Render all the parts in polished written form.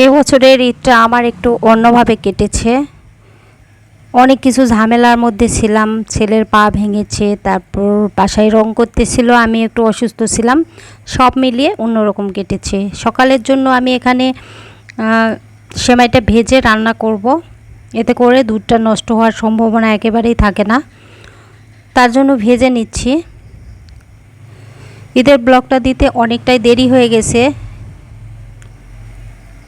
এবছরের ঈদটা আমার একটু অন্যভাবে কেটেছে। অনেক কিছু ঝামেলার মধ্যে ছিলাম। ছেলের পা ভেঙেছে, তারপর বাসায় রং করতেছিল, আমি একটু অসুস্থ ছিলাম। সব মিলিয়ে অন্যরকম কেটেছে। সকালের জন্য আমি এখানে সেমাইটা ভেজে রান্না করব। এতে করে দুধটা নষ্ট হওয়ার সম্ভাবনা একেবারেই থাকে না। তার জন্য ভেজে নিচ্ছি। ঈদের ব্লগটা দিতে অনেকটাই দেরি হয়ে গেছে।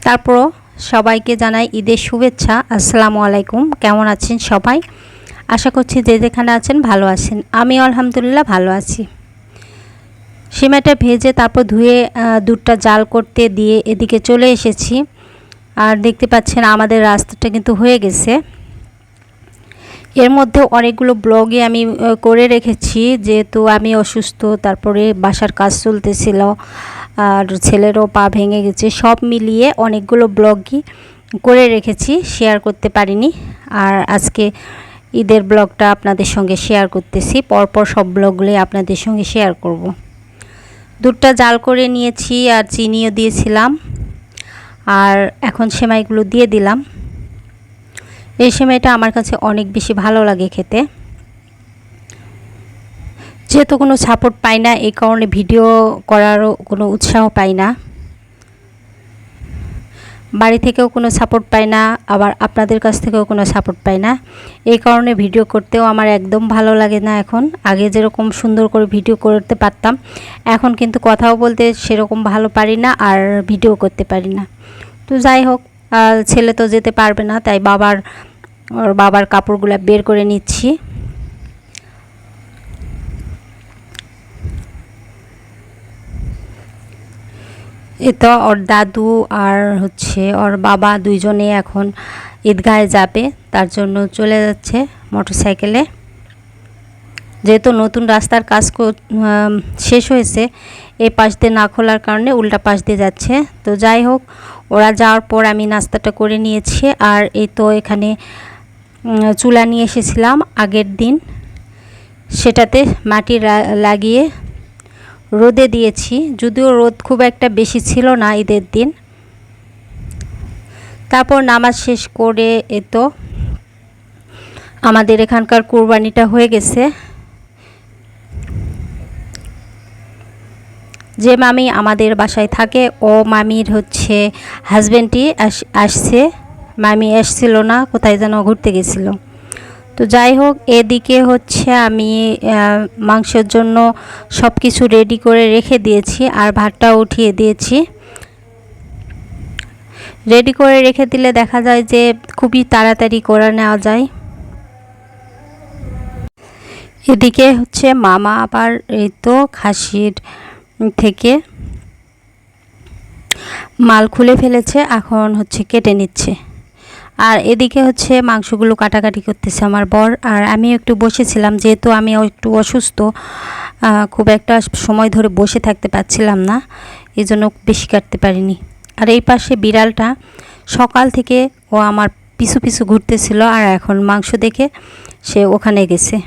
তারপরও সবাইকে জানাই ঈদের শুভেচ্ছা। আসসালামু আলাইকুম। কেমন আছেন সবাই? আশা করছি যে যেখানে আছেন ভালো আছেন। আমি আলহামদুলিল্লাহ ভালো আছি। সিমাইটা ভেজে তারপর ধুয়ে দুধটা জাল করতে দিয়ে এদিকে চলে এসেছি। আর দেখতে পাচ্ছেন আমাদের রাস্তাটা কিন্তু হয়ে গেছে। এর মধ্যে অনেকগুলো ব্লগে আমি করে রেখেছি, যেহেতু আমি অসুস্থ, তারপরে বাসার কাজ চলতেছিল, আর ছেলেরও পা ভেঙে গেছে। সব মিলিয়ে অনেকগুলো ব্লগই করে রেখেছি, শেয়ার করতে পারিনি। আর আজকে ঈদের ব্লগটা আপনাদের সঙ্গে শেয়ার করতেছি। পরপর সব ব্লগগুলি আপনাদের সঙ্গে শেয়ার করব। দুধটা জাল করে নিয়েছি আর চিনিও দিয়েছিলাম। আর এখন সেমাইগুলো দিয়ে দিলাম। এই সেমাইটা আমার কাছে অনেক বেশি ভালো লাগে খেতে। যেহেতু কোনো সাপোর্ট পাই না, এই কারণে ভিডিও করারও কোনো উৎসাহ পাই না। বাড়ি থেকেও কোনো সাপোর্ট পাই না, আবার আপনাদের কাছ থেকেও কোনো সাপোর্ট পাই না। এই কারণে ভিডিও করতেও আমার একদম ভালো লাগে না এখন। আগে যেরকম সুন্দর করে ভিডিও করতে পারতাম, এখন কিন্তু কথাও বলতে সেরকম ভালো পারি না, আর ভিডিও করতে পারি না। তো যাই হোক, ছেলে তো যেতে পারবে না, তাই বাবার কাপড়গুলো বের করে নিচ্ছি। এ তো ওর দাদু আর ওর বাবা দুইজনে এখন ঈদগাহে যাবে, তার জন্য চলে যাচ্ছে মোটরসাইকেলে। যেহেতু নতুন রাস্তার কাজ শেষ হয়েছে, এই পাশ দিয়ে না খোলার কারণে উল্টা পাশ দিয়ে যাচ্ছে। তো যাই হোক, ওরা যাওয়ার পর আমি নাস্তাটা করে নিয়েছি। আর এই তো এখানে চুলা নিয়ে এসেছিলাম আগের দিন, সেটাতে মাটি লাগিয়ে রোদে দিয়েছি। যদিও রোদ খুব একটা বেশি ছিল না ঈদের দিন। তারপর নামাজ শেষ করে তো আমাদের এখানকার কুরবানিটা হয়ে গেছে। যে মামি আমাদের বাসায় থাকে, ও মামির হাজব্যান্ডই আসছে। মামি আসছিল না, কোথায় যেন ঘুরতে গেছিল। তো যাই হোক, এদিকে আমি মাংসের জন্য সব কিছু রেডি করে রেখে দিয়েছি, আর ভাতটাও উঠিয়ে দিয়েছি। রেডি করে রেখে দিলে দেখা যায় যে খুবই তাড়াতাড়ি করে নেওয়া যায়। এদিকে মামা আবার এই তো খাসির থেকে মাল খুলে ফেলেছে, এখন কেটে নিচ্ছে। আর এদিকে মাংসগুলো কাটাকাটি করতেছে আমার বর। আর আমি একটু বসেছিলাম, যেহেতু আমি একটু অসুস্থ, খুব একটা সময় ধরে বসে থাকতে পারছিলাম না, এই জন্য বেশি কাটতে পারিনি। আর এই পাশে বিড়ালটা সকাল থেকে ও আমার পিছু পিছু ঘুরতেছিল, আর এখন মাংস দেখে সে ওখানে গেছে।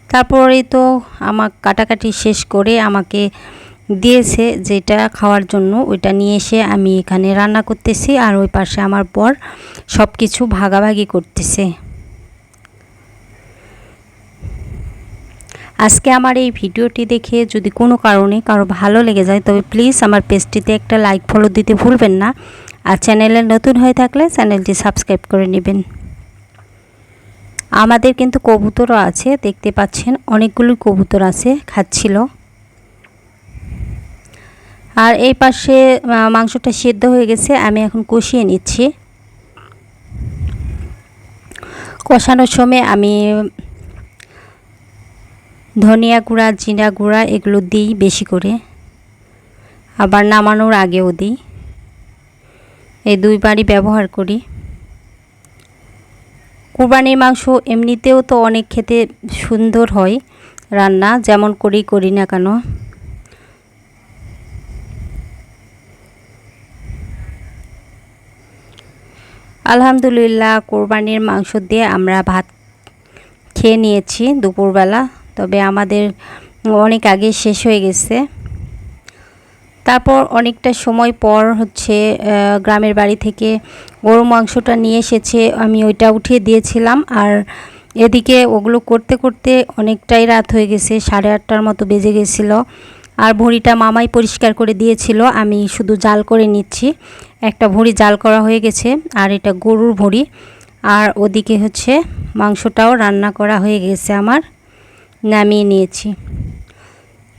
তারপরেই তো আমার কাটাকাটি শেষ করে আমাকে দিয়েছে যেটা খাওয়ার জন্য, ওইটা নিয়ে এসে আমি এখানে রান্না করতেছি। আর ওই পাশে আমার বর সব কিছু ভাগাভাগি করতেছে। আজকে আমার এই ভিডিওটি দেখে যদি কোনো কারণে কারো ভালো লেগে যায়, তবে প্লিজ আমার পেজটিতে একটা লাইক ফলো দিতে ভুলবেন না। আর চ্যানেলে নতুন হয়ে থাকলে চ্যানেলটি সাবস্ক্রাইব করে নেবেন। আমাদের কিন্তু কবুতরও আছে, দেখতে পাচ্ছেন অনেকগুলো কবুতর আছে, খাচ্ছিল। আর এই পাশে মাংসটা সিদ্ধ হয়ে গেছে, আমি এখন কষিয়ে নিচ্ছি। কষানোর সময় আমি ধনিয়া গুঁড়া, জিরা গুঁড়া এগুলো দিই বেশি করে, আবার নামানোর আগেও দিই। এই দুইবারই ব্যবহার করি। কুরবানির মাংস এমনিতেও তো অনেক খেতে সুন্দর হয় রান্না, যেমন করি না কেন। আলহামদুলিল্লাহ, কোরবানির মাংস দিয়ে আমরা ভাত খেয়ে নিয়েছি দুপুরবেলা। তবে আমাদের অনেক আগে শেষ হয়ে গেছে। তারপর অনেকটা সময় পর হচ্ছে গ্রামের বাড়ি থেকে গরু মাংসটা নিয়ে এসেছে, আমি ওইটা উঠিয়ে দিয়েছিলাম। আর এদিকে ওগুলো করতে করতে অনেকটাই রাত হয়ে গেছে, 8:30টার মতো বেজে গেছিলো। আর ভুঁড়িটা মামাই পরিষ্কার করে দিয়েছিল, আমি শুধু জাল করে নিচ্ছি। একটা ভুঁড়ি জাল করা হয়ে গেছে, আর এটা গরুর ভুঁড়ি। আর ওদিকে হচ্ছে মাংসটাও রান্না করা হয়ে গেছে, আমার নামিয়ে নিয়েছি।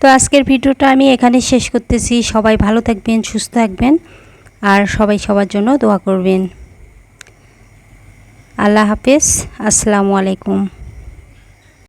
তো আজকের ভিডিওটা আমি এখানে শেষ করতেছি। সবাই ভালো থাকবেন, সুস্থ থাকবেন, আর সবাই সবার জন্য দোয়া করবেন। আল্লাহ হাফেজ, আসসালামু আলাইকুম।